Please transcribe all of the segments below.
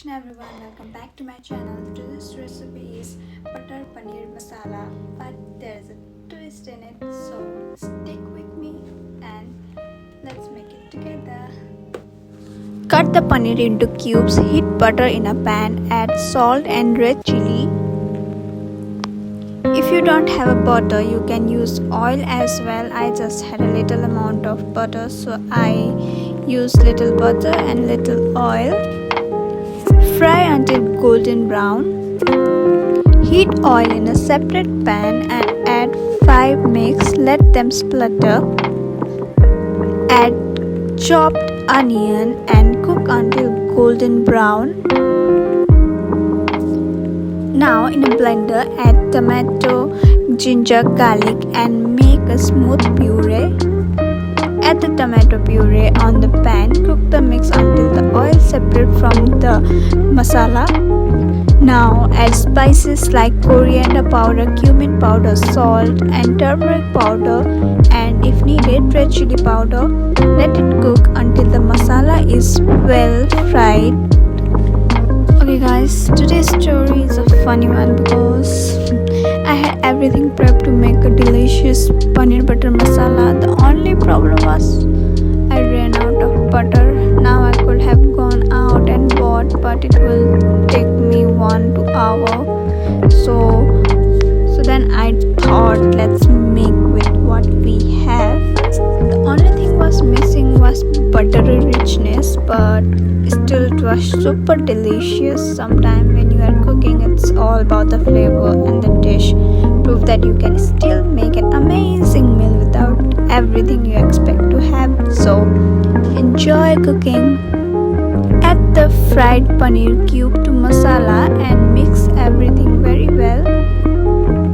Krishna everyone, welcome back to my channel. Today's recipe is butter paneer masala, but there's a twist in it, so stick with me and let's make it together. Cut the paneer into cubes, heat butter in a pan, add salt and red chili. If you don't have a butter, you can use oil as well. I just had a little amount of butter, so I used little butter and little oil. Fry until golden brown. Heat oil in a separate pan and add 5 mix. Let them splutter. Add chopped onion and cook until golden brown. Now in a blender add tomato, ginger, garlic and make a smooth puree. Add the tomato puree on the pan. Cook the mix until the oil separates from the masala. Now add spices like coriander powder, cumin powder, salt and turmeric powder, and if needed red chili powder. Let it cook until the masala is well fried. Okay guys, today's story is a funny one because I had everything prepped to make a delicious paneer butter masala. The only problem was I ran out of butter. Now I could have gone out and bought, but it will take me 1-2 hours. So then I thought let's make with what we have. The only thing was missing was buttery richness, but still it was super delicious. Sometimes when you are cooking, it's all about the flavor and the dish. Prove that you can still make an amazing meal without everything you expect to have. So enjoy cooking. Add the fried paneer cube to masala and mix everything very well.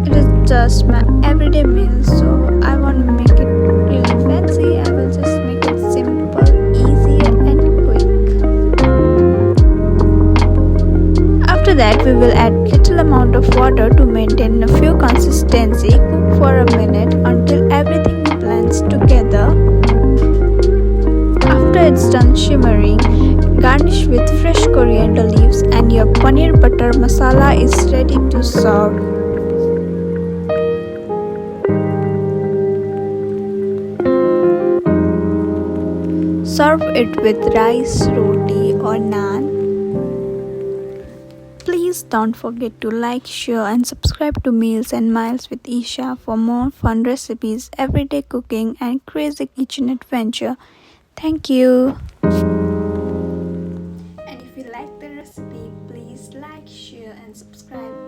It is just my everyday meal, so I won't make it really fancy. I will just make it simple, easier and quick. After that, we will add little amount of water to maintain a few consistency. Cook for a minute until everything blends together. After it's done shimmering, garnish with fresh coriander leaves and your paneer butter masala is ready to serve. Serve it with rice, roti or naan. Please don't forget to like, share and subscribe to Meals and Miles with Isha for more fun recipes, everyday cooking and crazy kitchen adventure. Thank you. And if you like the recipe, please like, share and subscribe.